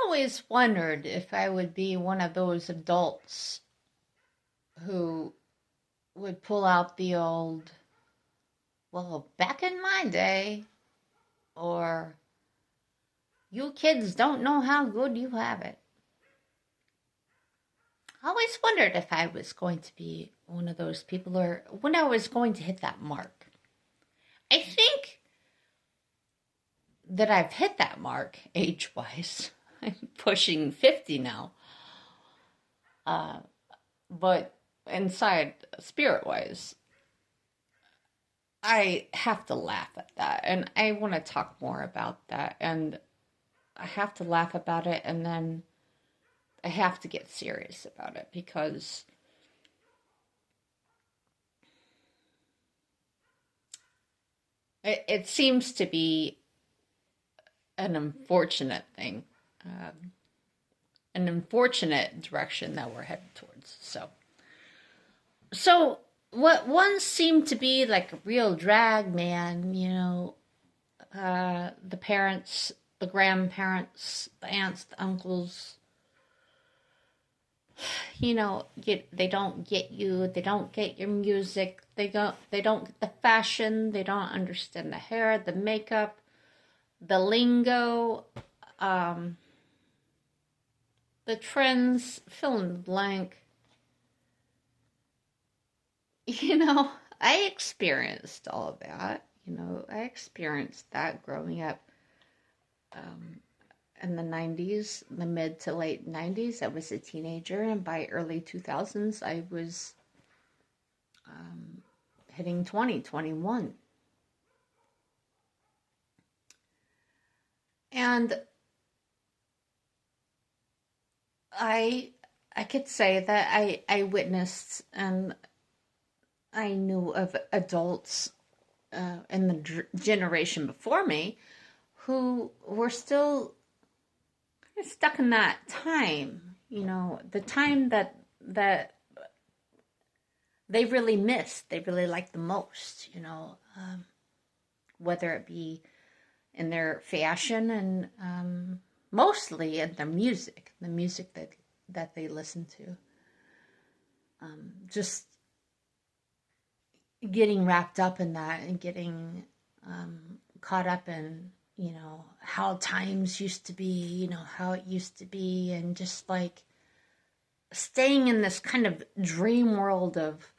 always wondered if I would be one of those adults who would pull out the old, well, back in my day, or you kids don't know how good you have it. I always wondered if I was going to be one of those people or when I was going to hit that mark. I think that I've hit that mark age wise. I'm pushing 50 now. But inside, spirit wise, I have to laugh at that. And I want to talk more about that. And I have to laugh about it. And then I have to get serious about it because it seems to be an unfortunate thing, an unfortunate direction that we're headed towards. So what once seemed to be like a real drag, man, the parents, the grandparents, the aunts, the uncles, they don't get you, they don't get your music, they don't get the fashion, they don't understand the hair, the makeup, the lingo, the trends, fill in the blank. I experienced all of that. I experienced that growing up in the 90s, the mid to late 90s. I was a teenager, and by early 2000s, I was hitting 2021. And I could say that I witnessed and I knew of adults in the generation before me who were still kind of stuck in that time, the time that they really missed, they really liked the most, whether it be in their fashion and mostly in their music, the music that they listen to. Just getting wrapped up in that and getting caught up in, how times used to be, how it used to be, and just like staying in this kind of dream world of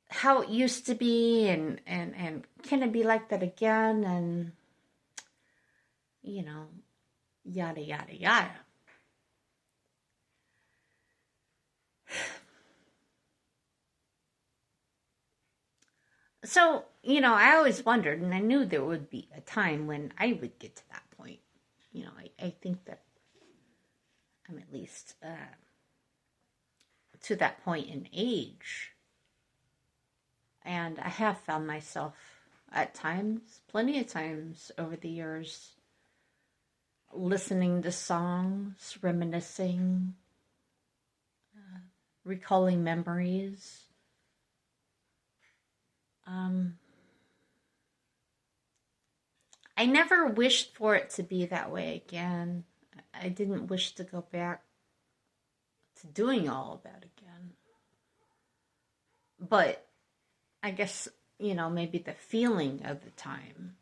how it used to be and can it be like that again, and yada yada yada. So, I always wondered, and I knew there would be a time when I would get to that point. I think that I'm at least to that point in age. And I have found myself at times, plenty of times over the years, listening to songs, reminiscing, recalling memories. I never wished for it to be that way again. I didn't wish to go back to doing all of that again. But I guess, maybe the feeling of the time,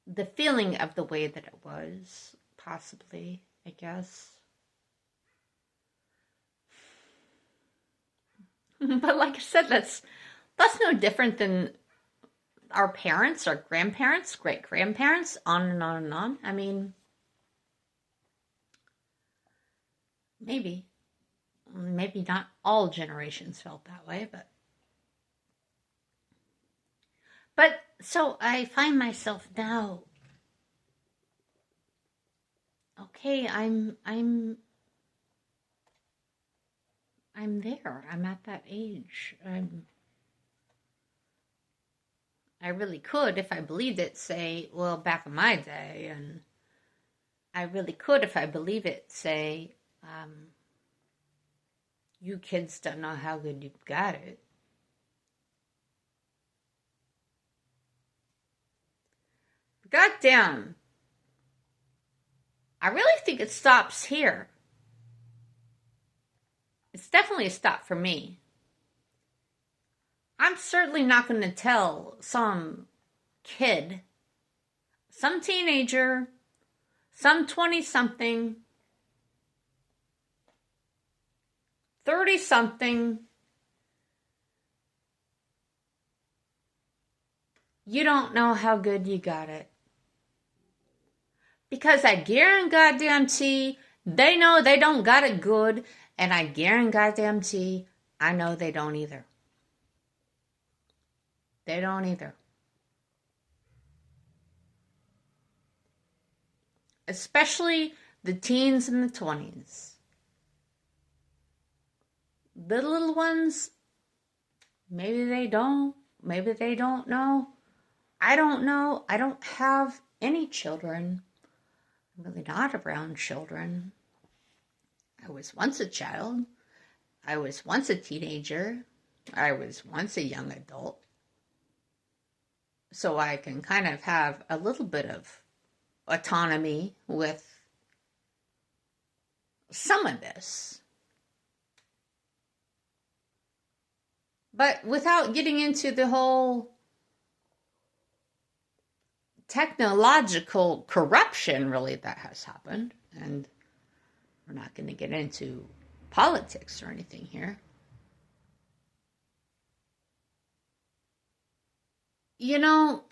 the feeling of the way that it was, possibly, I guess. But like I said, that's no different than our parents, our grandparents, great grandparents, on and on and on. I mean, maybe not all generations felt that way, but so I find myself now, okay, I'm there. I'm at that age. I really could, if I believed it, say, well, back in my day, and I really could, if I believe it, say, you kids don't know how good you've got it. Goddamn. I really think it stops here. It's definitely a stop for me. I'm certainly not going to tell some kid, some teenager, some 20-something, 30-something, you don't know how good you got it. Because I guarantee they know they don't got it good, and I guarantee I know they don't either. They don't either. Especially the teens and the 20s. The little ones, maybe they don't. Maybe they don't know. I don't know. I don't have any children. I'm really not around children. I was once a child. I was once a teenager. I was once a young adult. So I can kind of have a little bit of autonomy with some of this. But without getting into the whole technological corruption, really, that has happened. And we're not going to get into politics or anything here. You know,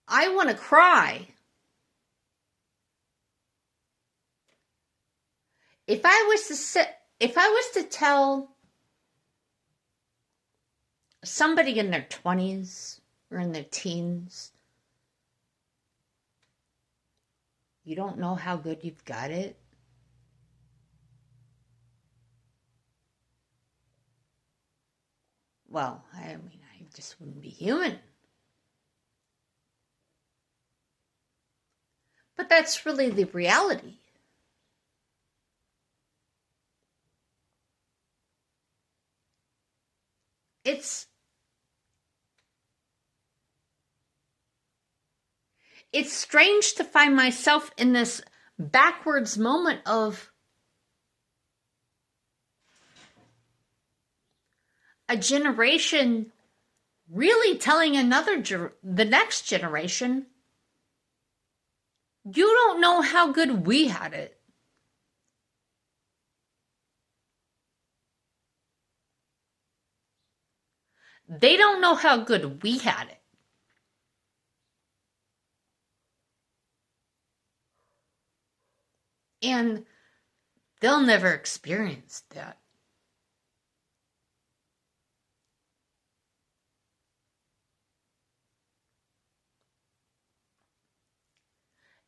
I want to cry. If I was to tell somebody in their 20s or in their teens, you don't know how good you've got it. Well, I mean, I just wouldn't be human. But that's really the reality. It's strange to find myself in this backwards moment of a generation really telling the next generation, you don't know how good we had it. They don't know how good we had it. And they'll never experience that.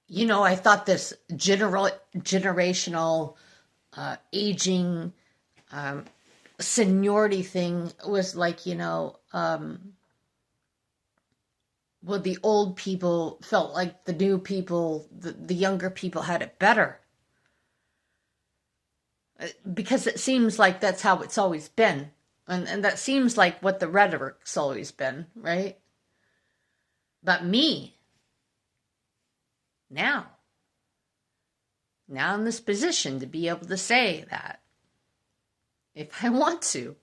You know, I thought this generational aging seniority thing was like, well, the old people felt like the new people, the younger people had it better. Because it seems like that's how it's always been. And that seems like what the rhetoric's always been, right? But me, now in this position to be able to say that, if I want to.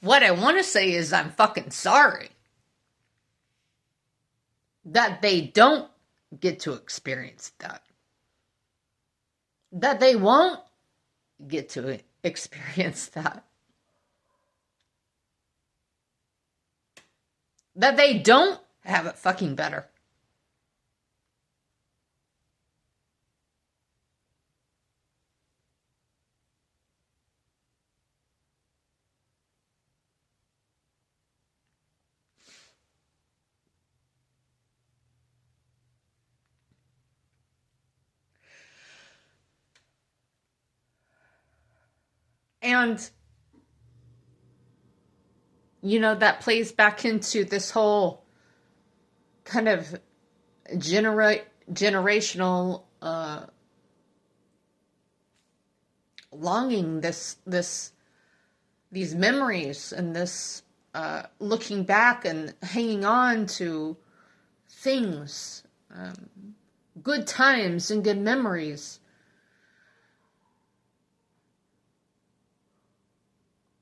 What I want to say is I'm fucking sorry that they don't get to experience that. That they won't get to experience that. That they don't have it fucking better. And, that plays back into this whole kind of generational longing, this these memories and this looking back and hanging on to things, good times and good memories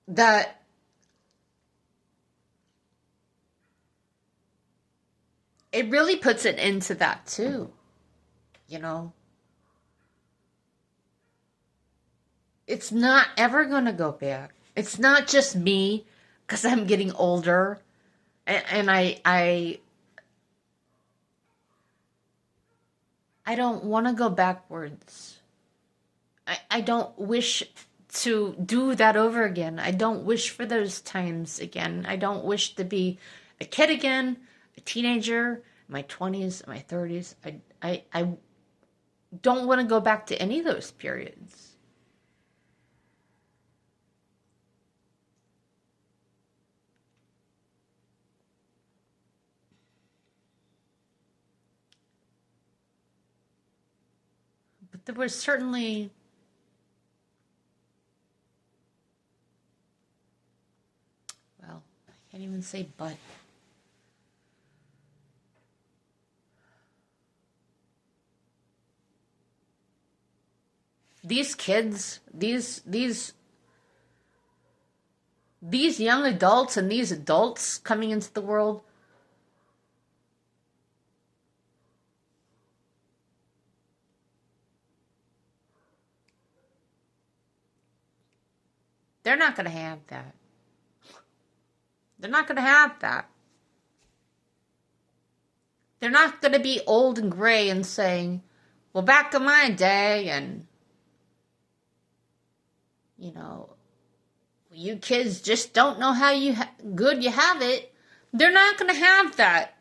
that it really puts it into that too, you know. It's not ever going to go back. It's not just me because I'm getting older and I don't want to go backwards. I don't wish to do that over again. I don't wish for those times again. I don't wish to be a kid again, a teenager, my 20s, my 30s. I don't want to go back to any of those periods. But there was certainly well, I can't even say but. These kids, these young adults and these adults coming into the world, they're not going to have that. They're not going to have that. They're not going to be old and gray and saying, well, back in my day, and, you know, you kids just don't know how good you have it. They're not going to have that.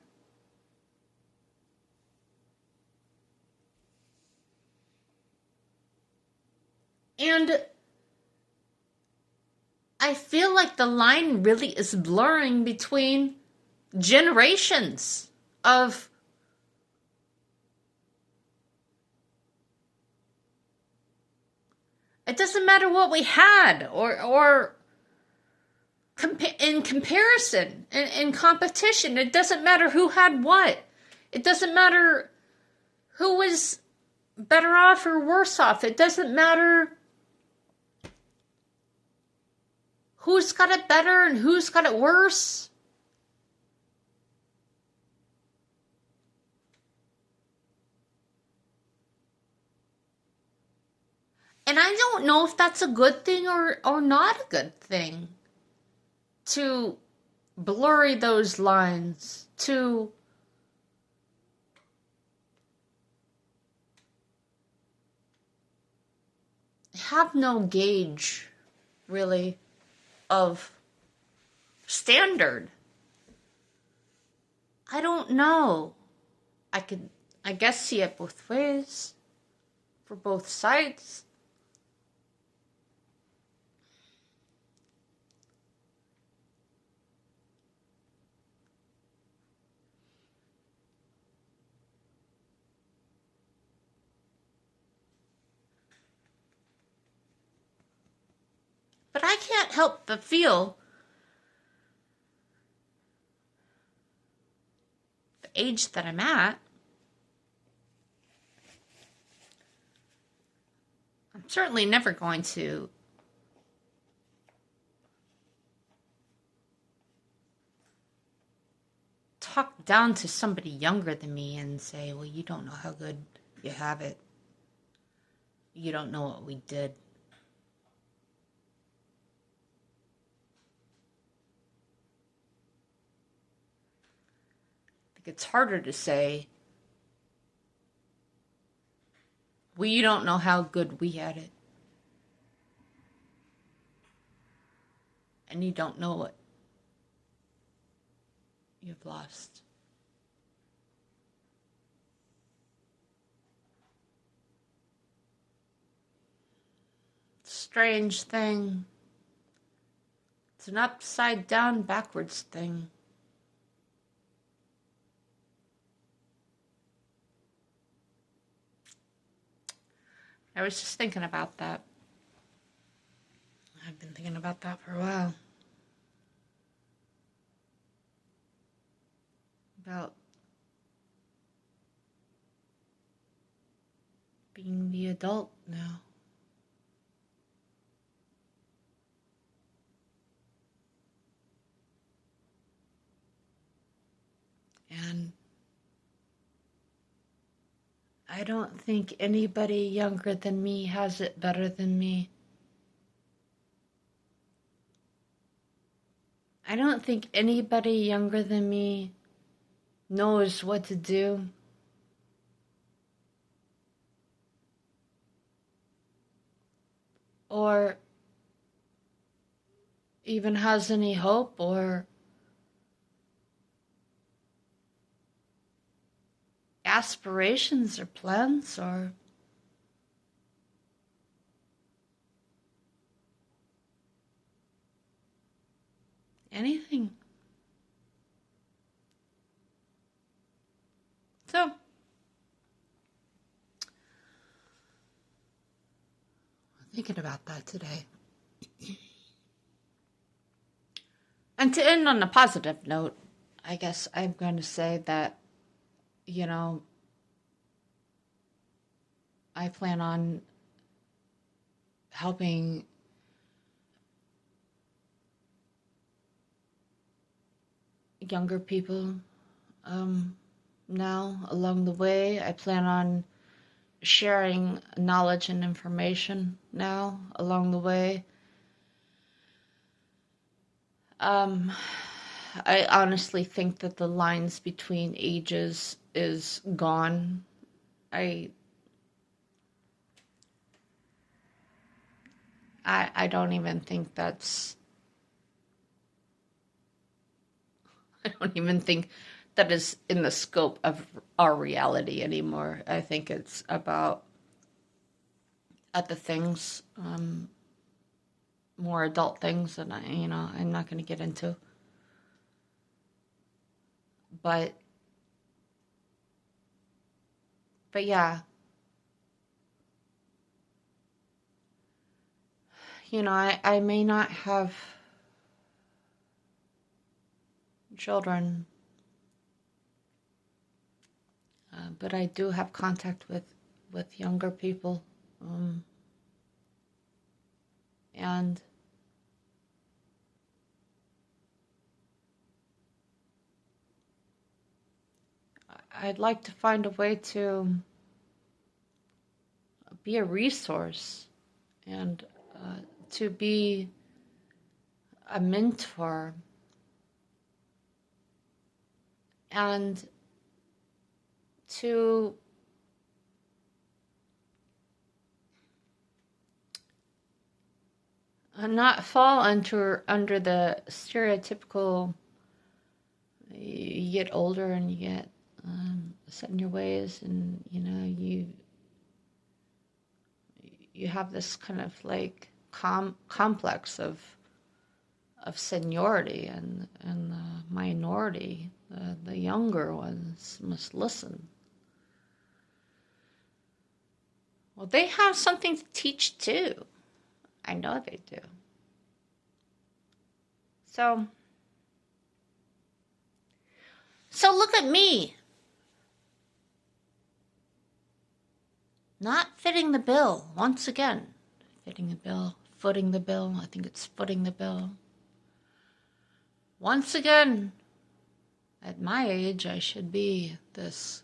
And I feel like the line really is blurring between generations of it doesn't matter what we had or in comparison, in competition. It doesn't matter who had what. It doesn't matter who was better off or worse off. It doesn't matter who's got it better and who's got it worse. And I don't know if that's a good thing or not a good thing. To blurry those lines, to have no gauge, really, of standard. I don't know. I guess, see it both ways, for both sides. But I can't help but feel the age that I'm at, I'm certainly never going to talk down to somebody younger than me and say, well, you don't know how good you have it. You don't know what we did. I think it's harder to say, well, you don't know how good we had it. And you don't know what you've lost. Strange thing. It's an upside down backwards thing. I was just thinking about that. I've been thinking about that for a while. About being the adult now. And I don't think anybody younger than me has it better than me. I don't think anybody younger than me knows what to do. Or even has any hope or aspirations or plans or anything. So, thinking about that today. And to end on a positive note, I guess I'm going to say that, you know, I plan on helping younger people now along the way. I plan on sharing knowledge and information now along the way. I honestly think that the lines between ages is gone. I don't even think that's, I don't even think that is in the scope of our reality anymore. I think it's about other things, more adult things that I'm not going to get into. But yeah, I may not have children, but I do have contact with younger people, and I'd like to find a way to be a resource and to be a mentor and to not fall under the stereotypical, you get older and you get set in your ways, and you have this kind of like complex of seniority, and the minority, the younger ones must listen. Well, they have something to teach too. I know they do. So look at me. Not fitting the bill once again. Footing the bill. I think it's footing the bill. Once again, at my age, I should be this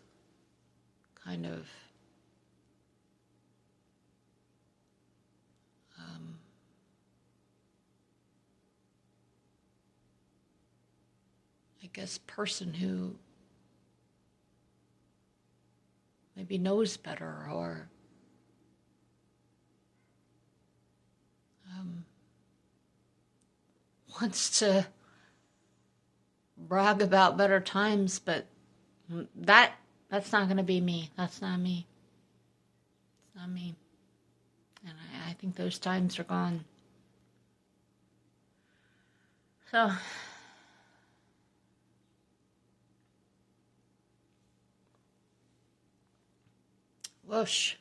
kind of I guess person who maybe knows better or wants to brag about better times, but that's not going to be me. That's not me. It's not me. And I think those times are gone. So, whoosh.